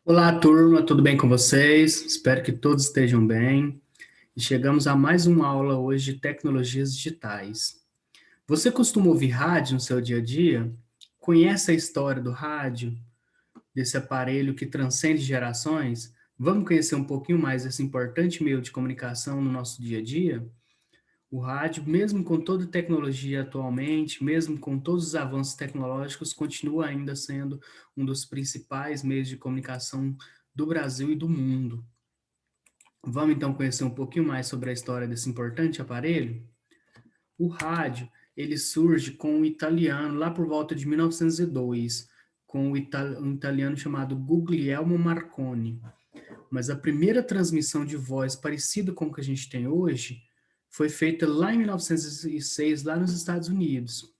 Olá, turma, tudo bem com vocês? Espero que todos estejam bem. E chegamos a mais uma aula hoje de tecnologias digitais. Você costuma ouvir rádio no seu dia a dia? Conhece a história do rádio, desse aparelho que transcende gerações? Vamos conhecer um pouquinho mais esse importante meio de comunicação no nosso dia a dia? O rádio, mesmo com toda a tecnologia atualmente, mesmo com todos os avanços tecnológicos, continua ainda sendo um dos principais meios de comunicação do Brasil e do mundo. Vamos então conhecer um pouquinho mais sobre a história desse importante aparelho? O rádio, ele surge com o italiano lá por volta de 1902, com um italiano chamado Guglielmo Marconi. Mas a primeira transmissão de voz parecida com o que a gente tem hoje foi feita lá em 1906, lá nos Estados Unidos.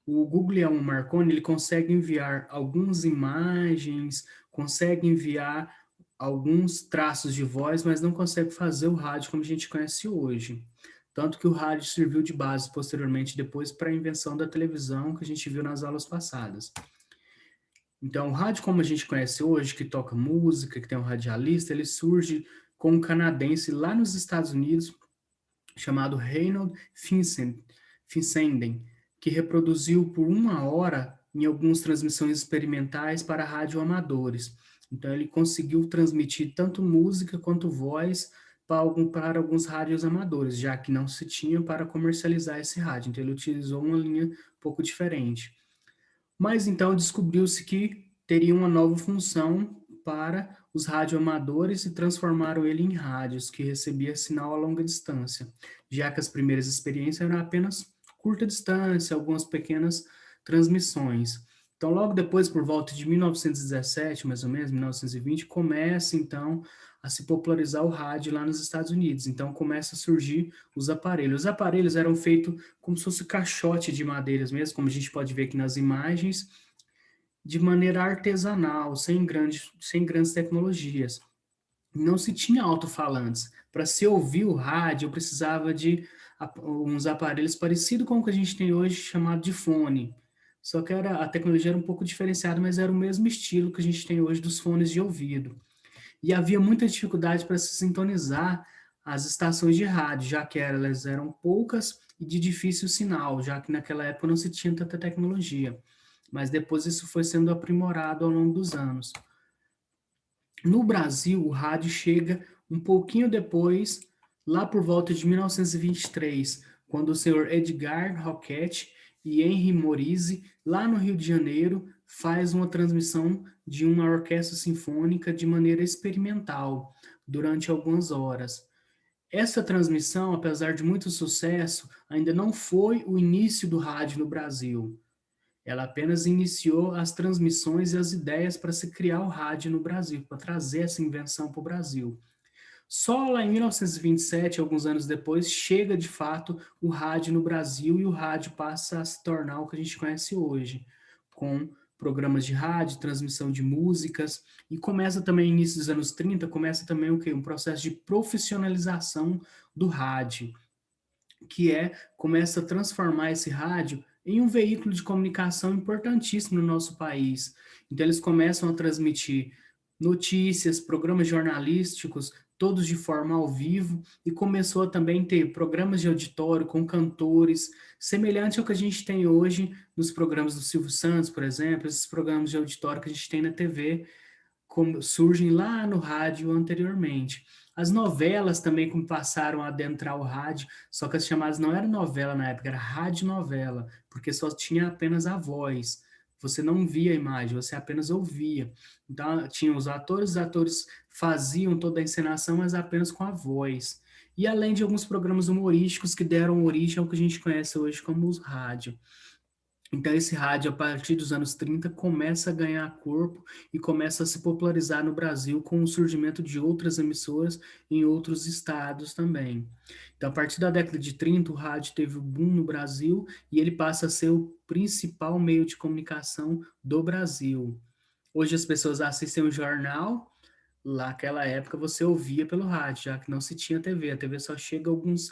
O Guglielmo Marconi, ele consegue enviar algumas imagens, consegue enviar alguns traços de voz, mas não consegue fazer o rádio como a gente conhece hoje. Tanto que o rádio serviu de base posteriormente depois para a invenção da televisão que a gente viu nas aulas passadas. Então, o rádio como a gente conhece hoje, que toca música, que tem um radialista, ele surge com um canadense lá nos Estados Unidos, chamado Reynold Fissenden, que reproduziu por 1 hora em algumas transmissões experimentais para radioamadores. Então, ele conseguiu transmitir tanto música quanto voz para alguns rádios amadores, já que não se tinha para comercializar esse rádio. Então, ele utilizou uma linha um pouco diferente. Mas então descobriu-se que teria uma nova função para os radioamadores e transformaram ele em rádios que recebia sinal a longa distância, já que as primeiras experiências eram apenas curta distância, algumas pequenas transmissões. Então, logo depois, por volta de 1917, mais ou menos, 1920, começa então a se popularizar o rádio lá nos Estados Unidos. Então, começa a surgir os aparelhos. Os aparelhos eram feitos como se fosse caixote de madeiras mesmo, como a gente pode ver aqui nas imagens, de maneira artesanal, sem grandes tecnologias. Não se tinha alto-falantes. Para se ouvir o rádio, eu precisava de uns aparelhos parecidos com o que a gente tem hoje, chamado de fone. Só que a tecnologia era um pouco diferenciada, mas era o mesmo estilo que a gente tem hoje dos fones de ouvido. E havia muita dificuldade para se sintonizar as estações de rádio, já que elas eram poucas e de difícil sinal, já que naquela época não se tinha tanta tecnologia. Mas depois isso foi sendo aprimorado ao longo dos anos. No Brasil, o rádio chega um pouquinho depois, lá por volta de 1923, quando o senhor Edgar Roquette e Henri Morise, lá no Rio de Janeiro, faz uma transmissão de uma orquestra sinfônica de maneira experimental, durante algumas horas. Essa transmissão, apesar de muito sucesso, ainda não foi o início do rádio no Brasil. Ela apenas iniciou as transmissões e as ideias para se criar o rádio no Brasil, para trazer essa invenção para o Brasil. Só lá em 1927, alguns anos depois, chega de fato o rádio no Brasil e o rádio passa a se tornar o que a gente conhece hoje, com programas de rádio, transmissão de músicas, e começa também, início dos anos 30, começa também o quê? Um processo de profissionalização do rádio, que começa a transformar esse rádio em um veículo de comunicação importantíssimo no nosso país. Então eles começam a transmitir notícias, programas jornalísticos, todos de forma ao vivo, e começou a também ter programas de auditório com cantores, semelhante ao que a gente tem hoje nos programas do Silvio Santos, por exemplo, esses programas de auditório que a gente tem na TV, como surgem lá no rádio anteriormente. As novelas também como passaram a adentrar o rádio, só que as chamadas não eram novela na época, era radionovela, porque só tinha apenas a voz. Você não via a imagem, você apenas ouvia. Então, tinha os atores faziam toda a encenação, mas apenas com a voz. E além de alguns programas humorísticos que deram origem ao que a gente conhece hoje como os rádio. Então, esse rádio, a partir dos anos 30, começa a ganhar corpo e começa a se popularizar no Brasil com o surgimento de outras emissoras em outros estados também. Então, a partir da década de 30, o rádio teve um boom no Brasil e ele passa a ser o principal meio de comunicação do Brasil. Hoje as pessoas assistem o jornal, lá naquela época você ouvia pelo rádio, já que não se tinha TV. A TV só chega alguns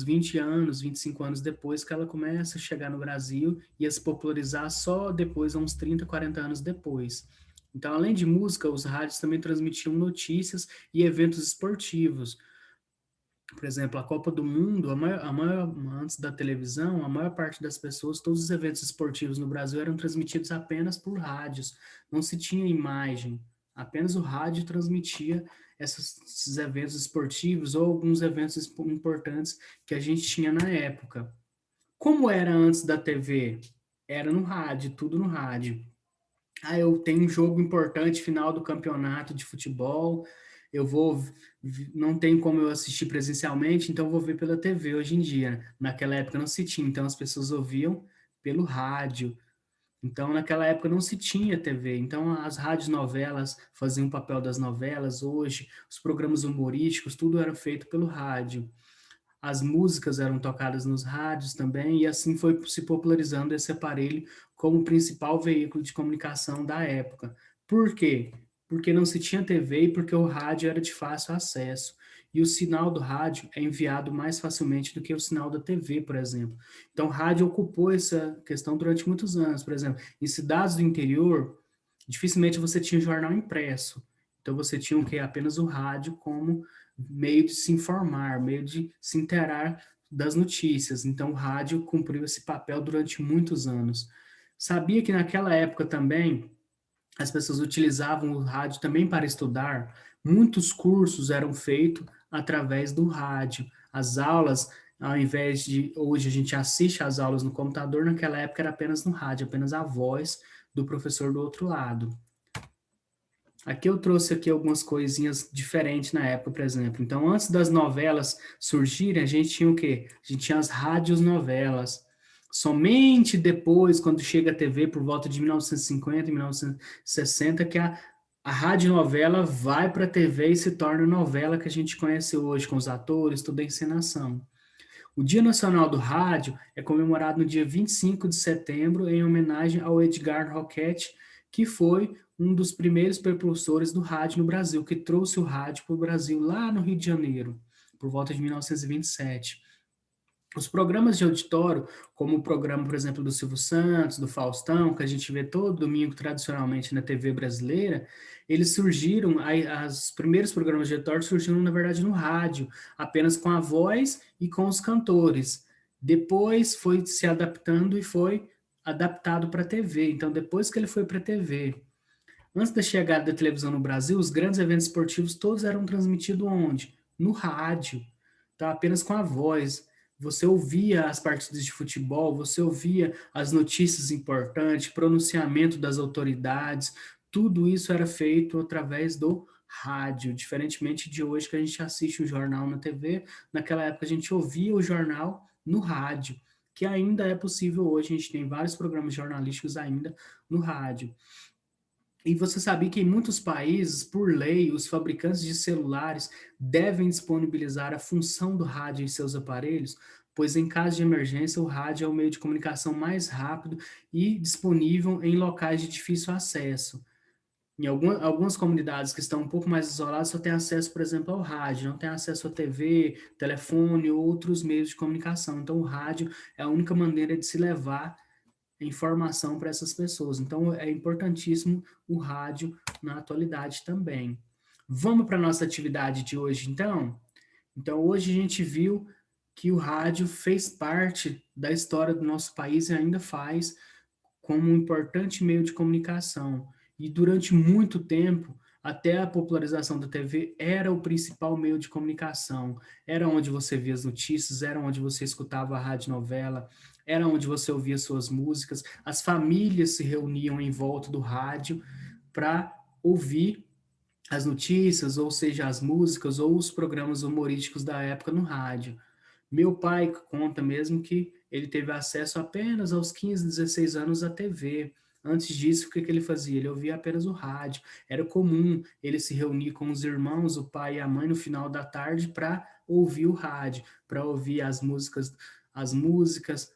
20 anos, 25 anos depois que ela começa a chegar no Brasil e a se popularizar só depois, uns 30, 40 anos depois. Então, além de música, os rádios também transmitiam notícias e eventos esportivos. Por exemplo, a Copa do Mundo, antes da televisão, a maior parte das pessoas, todos os eventos esportivos no Brasil eram transmitidos apenas por rádios, não se tinha imagem, apenas o rádio transmitia esses eventos esportivos ou alguns eventos importantes que a gente tinha na época. Como era antes da TV? Era no rádio, tudo no rádio. Ah, eu tenho um jogo importante, final do campeonato de futebol, eu vou, não tem como eu assistir presencialmente, então eu vou ver pela TV hoje em dia. Naquela época não se tinha, então as pessoas ouviam pelo rádio. Então naquela época não se tinha TV, então as rádios novelas faziam o papel das novelas, hoje os programas humorísticos, tudo era feito pelo rádio. As músicas eram tocadas nos rádios também, e assim foi se popularizando esse aparelho como o principal veículo de comunicação da época. Por quê? Porque não se tinha TV e porque o rádio era de fácil acesso. E o sinal do rádio é enviado mais facilmente do que o sinal da TV, por exemplo. Então, o rádio ocupou essa questão durante muitos anos. Por exemplo, em cidades do interior, dificilmente você tinha jornal impresso. Então, você tinha o que? Apenas o rádio como meio de se informar, meio de se interar das notícias. Então, o rádio cumpriu esse papel durante muitos anos. Sabia que naquela época também as pessoas utilizavam o rádio também para estudar? Muitos cursos eram feitos através do rádio. As aulas, ao invés de hoje a gente assiste às aulas no computador, naquela época era apenas no rádio, apenas a voz do professor do outro lado. Aqui eu trouxe aqui algumas coisinhas diferentes na época, por exemplo. Então, antes das novelas surgirem, a gente tinha o quê? A gente tinha as rádios novelas. Somente depois, quando chega a TV, por volta de 1950 e 1960, que a radionovela vai para a TV e se torna a novela que a gente conhece hoje, com os atores, toda a encenação. O Dia Nacional do Rádio é comemorado no dia 25 de setembro, em homenagem ao Edgar Roquette, que foi um dos primeiros precursores do rádio no Brasil, que trouxe o rádio para o Brasil lá no Rio de Janeiro, por volta de 1927. Os programas de auditório, como o programa, por exemplo, do Silvio Santos, do Faustão, que a gente vê todo domingo tradicionalmente na TV brasileira, eles surgiram, os primeiros programas de auditório surgiram, na verdade, no rádio, apenas com a voz e com os cantores. Depois foi se adaptando e foi adaptado para a TV. Então, depois que ele foi para a TV, antes da chegada da televisão no Brasil, os grandes eventos esportivos todos eram transmitidos onde? No rádio. Então, apenas com a voz. Você ouvia as partidas de futebol, você ouvia as notícias importantes, pronunciamento das autoridades, tudo isso era feito através do rádio, diferentemente de hoje que a gente assiste o jornal na TV, naquela época a gente ouvia o jornal no rádio, que ainda é possível hoje, a gente tem vários programas jornalísticos ainda no rádio. E você sabia que em muitos países, por lei, os fabricantes de celulares devem disponibilizar a função do rádio em seus aparelhos, pois em caso de emergência, o rádio é o meio de comunicação mais rápido e disponível em locais de difícil acesso. Em algumas comunidades que estão um pouco mais isoladas, só tem acesso, por exemplo, ao rádio, não tem acesso à TV, telefone ou outros meios de comunicação. Então, o rádio é a única maneira de se levar informação para essas pessoas. Então, é importantíssimo o rádio na atualidade também. Vamos para a nossa atividade de hoje, então? Então, hoje a gente viu que o rádio fez parte da história do nosso país e ainda faz como um importante meio de comunicação. E durante muito tempo, até a popularização da TV, era o principal meio de comunicação. Era onde você via as notícias, era onde você escutava a rádio novela, era onde você ouvia suas músicas. As famílias se reuniam em volta do rádio para ouvir as notícias, ou seja, as músicas ou os programas humorísticos da época no rádio. Meu pai conta mesmo que ele teve acesso apenas aos 15, 16 anos à TV. Antes disso, o que ele fazia? Ele ouvia apenas o rádio. Era comum ele se reunir com os irmãos, o pai e a mãe no final da tarde para ouvir o rádio, para ouvir as músicas,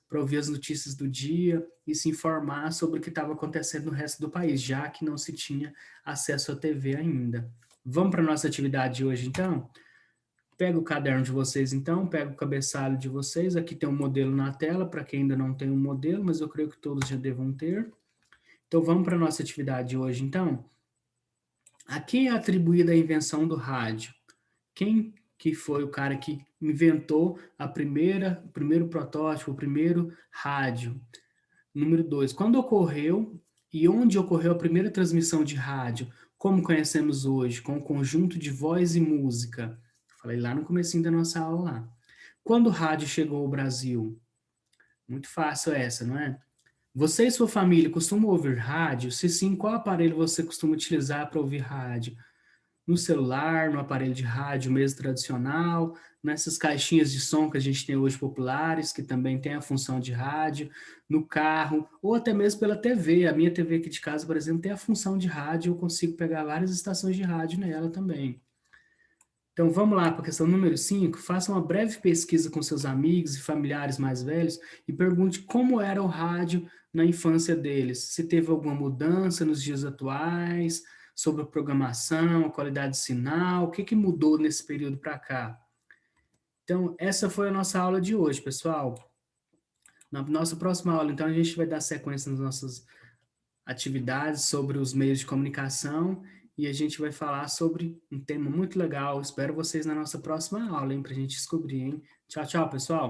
para ouvir as notícias do dia e se informar sobre o que estava acontecendo no resto do país, já que não se tinha acesso à TV ainda. Vamos para a nossa atividade de hoje, então? Pega o caderno de vocês, então, pega o cabeçalho de vocês. Aqui tem um modelo na tela, para quem ainda não tem um modelo, mas eu creio que todos já devam ter. Então, vamos para a nossa atividade de hoje, então? A quem é atribuída a invenção do rádio? Quem que foi o cara que inventou o primeiro protótipo, o primeiro rádio? Número 2, quando ocorreu e onde ocorreu a primeira transmissão de rádio, como conhecemos hoje, com o conjunto de voz e música? Falei lá no comecinho da nossa aula lá. Quando o rádio chegou ao Brasil? Muito fácil essa, não é? Você e sua família costumam ouvir rádio? Se sim, qual aparelho você costuma utilizar para ouvir rádio? No celular, no aparelho de rádio mesmo tradicional, nessas caixinhas de som que a gente tem hoje populares, que também tem a função de rádio, no carro, ou até mesmo pela TV. A minha TV aqui de casa, por exemplo, tem a função de rádio, eu consigo pegar várias estações de rádio nela também. Então vamos lá para a questão número 5. Faça uma breve pesquisa com seus amigos e familiares mais velhos e pergunte como era o rádio na infância deles. Se teve alguma mudança nos dias atuais, sobre a programação, a qualidade de sinal, o que, que mudou nesse período para cá. Então, essa foi a nossa aula de hoje, pessoal. Na nossa próxima aula, então, a gente vai dar sequência nas nossas atividades sobre os meios de comunicação e a gente vai falar sobre um tema muito legal. Espero vocês na nossa próxima aula, hein, para a gente descobrir, hein? Tchau, tchau, pessoal!